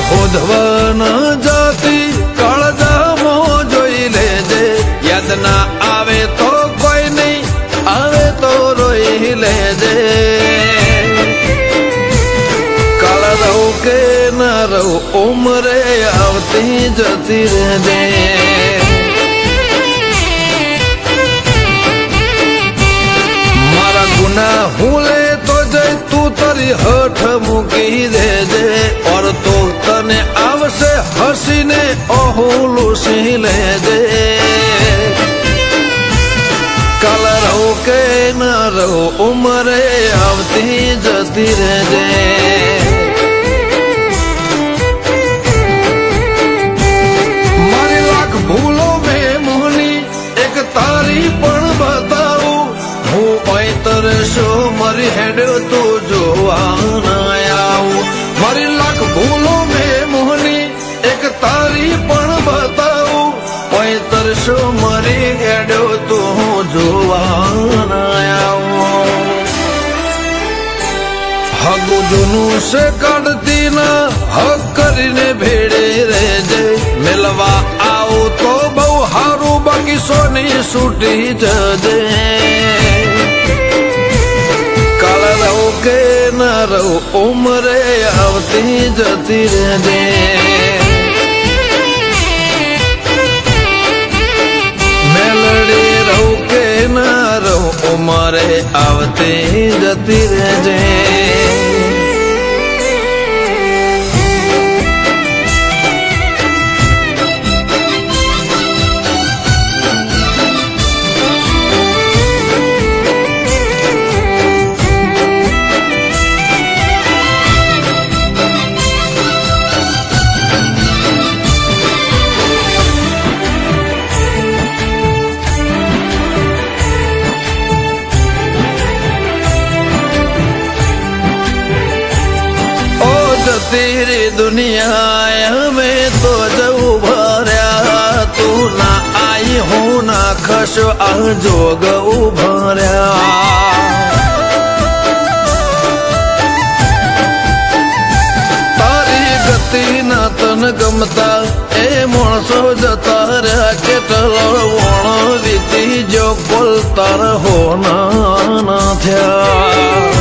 હોધવન જાતિ કાળજામો જોઈ લેજે, યાદ ના આવે તો કોઈ નહીં, આવે તો રોઈ લેજે. કાળ રહું કે ના રહું ઉમરે આવતી જતી રહેજે. મારા ગુના હું લે તો જઈ તું તારી હઠ મૂકી દેજે, ઓર તો તને આવશે હસીને ઓહું લૂસી લેજે. કાલ રહું કે ના રહું ઉમરે આવતી જતી રહેજે. મારી લાખ ભૂલો મેં મોહની એક તારી પણ બતાવું, હું પૈતર શું મારી હેડ તો જોવા ના આવું. મારી લાખ ભૂલો મેં મોહની એક તારી પણ બતાવું, પૈતર શું મારી હેડ તો હું જોવા ના આવું. હગું જૂનું છે કાઢતી ના હક કરીને ભેડે રહેજે, મેલવા આવું તો બહુ હારું, બાકી સોની છૂટી જજે. કાળ રહું કે ના રહું ઉમરે આવતી જતી રહેજે. મેલડી રહું કે ના રહું ઉમરે આવતી જતી રહેજે. तेरी दुनिया में तो जब उभर्या, तू ना आई हूँ ना खश आ जोग उभर्या. तारी गति ना तन गमता એ માણસો જતા રહ્યા, કેટલો વણ વીતી જો કોલ તાર હોના ના થયા.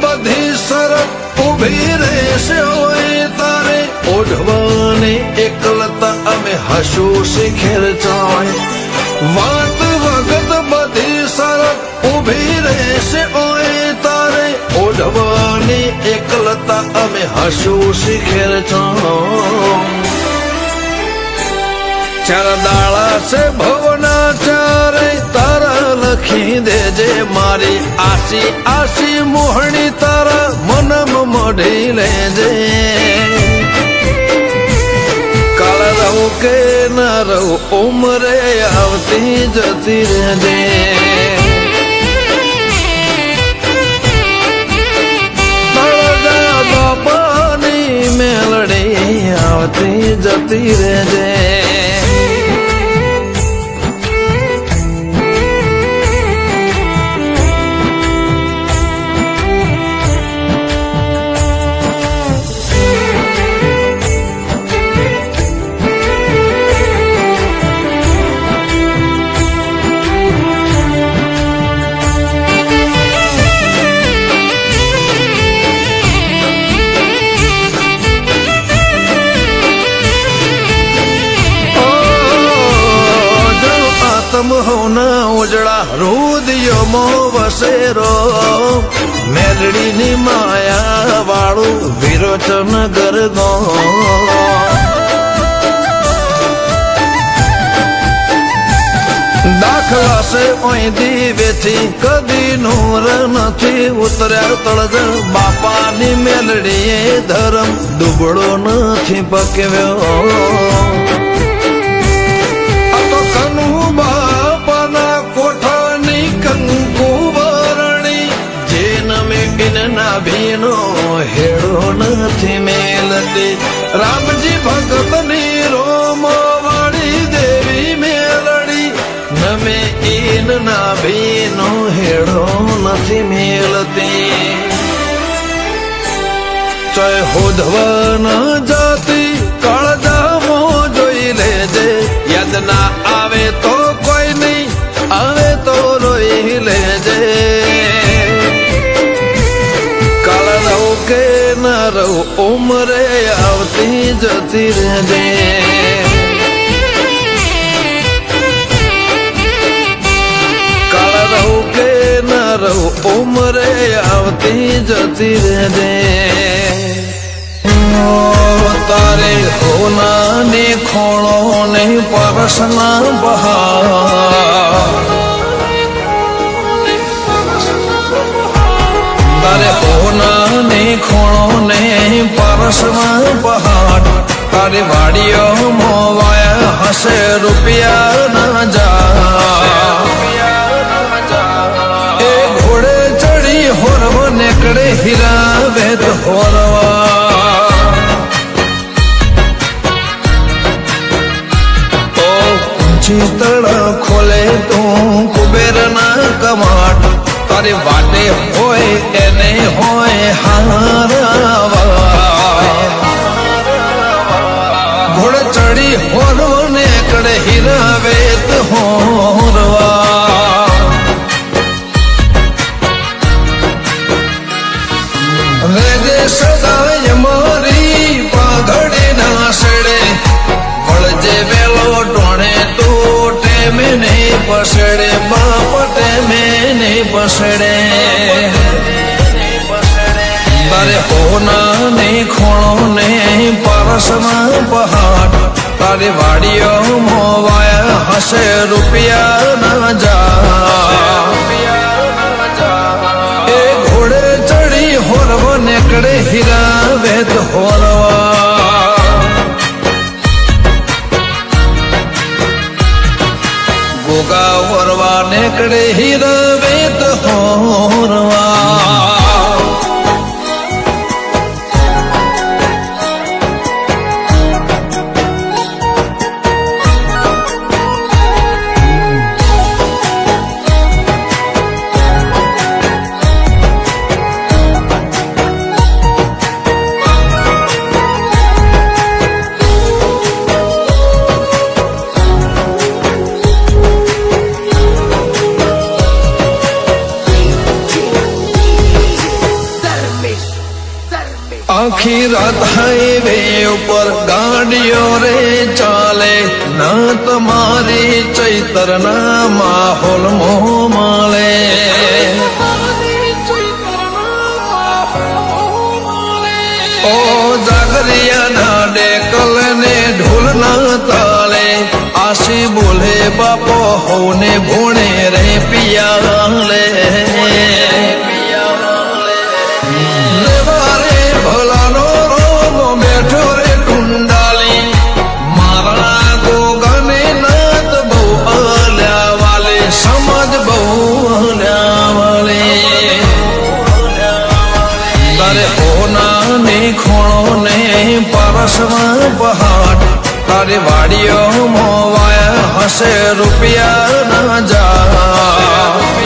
બધી શરત ઉભી રહેશે હોય તારે, ઓઢવાની એકલતા અમે હસું શીખેર ચાય. વાત વગત બધી શરત ઉભી રહેશે હોય તારે, ઓઢવાની એકલતા અમે હસું શીખેર ચાય. ચાર દાળા છે ભવના ચારે તારા લખી દેજે, મારી આશી આશી મોહણી તારા મનમ મઢી લેજે. કાળ રહું કે ના રહું ઉમરે આવતી જતી રહેજે. બાપાની મેલડી આવતી જતી રહેજે. तुम हो न उजड़ा रुदियो मो वसेरो, मेलड़ी नी माया वाळू विरोचन गरगो. दाखला से ओई दीवे थी कदी नूर नथी उतर्या तळज, बापानी मेलड़ीए धर्म दुबळो नथी पकव्यो. ભીનો હેડો નથી મેલતી, રામજી ભગત ની રોમ વાળી દેવી મેલડી નમે ના ભીનો હેડો નથી મેલતી ચાહે હોધવાના જાતિ કાળજામો જોઈ લેજે યાદ ના આવે તો કોઈ નહીં આવે તો રોઈ લેજે કાળ રહું કે ના રહું ઉમરે આવતી જતી રહેજે કાળ રહું કે ના રહું ઉમરે આવતી જતી રહેજે તારે હોનાની ખોળો ને પરસના બહાર તારે હોનાની ખોળો ને પરસના પહાડ તારી વાડીઓ મોવાયા હશે રૂપિયા ના જા એ ઘોડે ચડી હોરવા નીકળે હીરા વેદ હોરવા ચિતડા ખોલે તું કુબેર ના કમાટ તારી વાટે હોય એને હોય હારાવા ઘોડ ચડી હોરવો ને કડે હીરા વેત હોરવા રેજે સદાય મારી પાઘડી ના સડે વળજે વેલો ટોણે મેને પસડે બાપ મેને પસડે તારે હોના ને ખોણો ને પરસના પહાડ તારી વાડીઓ મોવાયા હશે રૂપિયા ના જા એ ઘોડે ચડી હોરવા નીકળે હીરા વેદ હોરવા ગોગા વરવા નીકળે હીરા વેત હોરવા આખી રાત હાઈવે ઉપર ગાડીઓ રે ચાલે ના તમારી ચૈતર ના માહોલ મોહ માળે ઓ જાગરિયા ના ડેકલ ને ઢોલ ના તાલે આશી બોલે બાપો હોને ભોણે રે પિયા લે ભલાનો રોમો બેઠો રે ટુંડાલી મારા ગોગને નાત બહુ અલ્યા વાલે સમજ બહુ અલ્યા વાલે તારે હોના ને ખોણો ને પરસવા પહાડ તારી વાડીઓ મોવાયા હશે રૂપિયા ના જા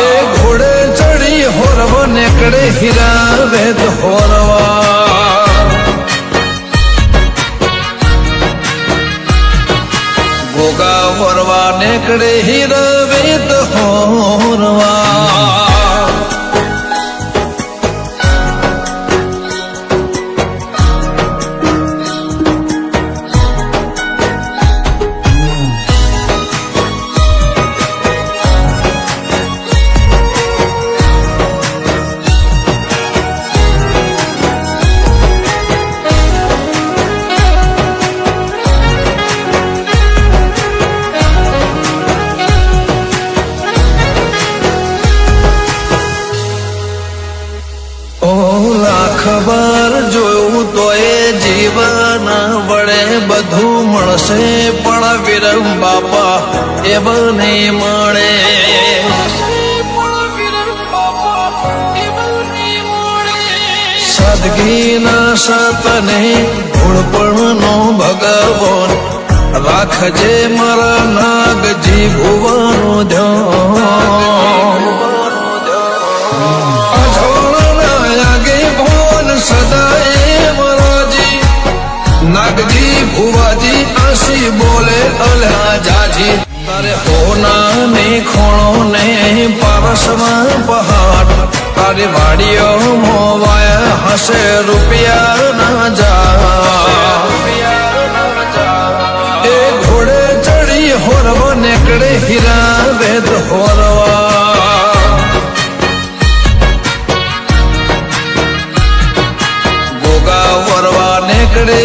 એ ઘોડે ચડી હોરવા નીકળે હીરા વેદ હોરવા ગોગા હોરવા નીકળે હીરા વેદ હોરવા ખબર જોયું તો એ જીવન વડે બધું મળશે પણ વિરમ બાપા એ બને મળે સાદગીના સતને ભૂળપણનો ભગવાન રાખજે મારા નાગજી બોલે અલ્યા જાજી તારે હોના ને ખોણો ને પારસમાં પહાડ તારી વાડીઓ મોવાયા હશે રૂપિયા ના જા એ ઘોડે ચડી હોરવા નેકડે હીરા વેદ હોરવા ગોગા વરવા નેકડે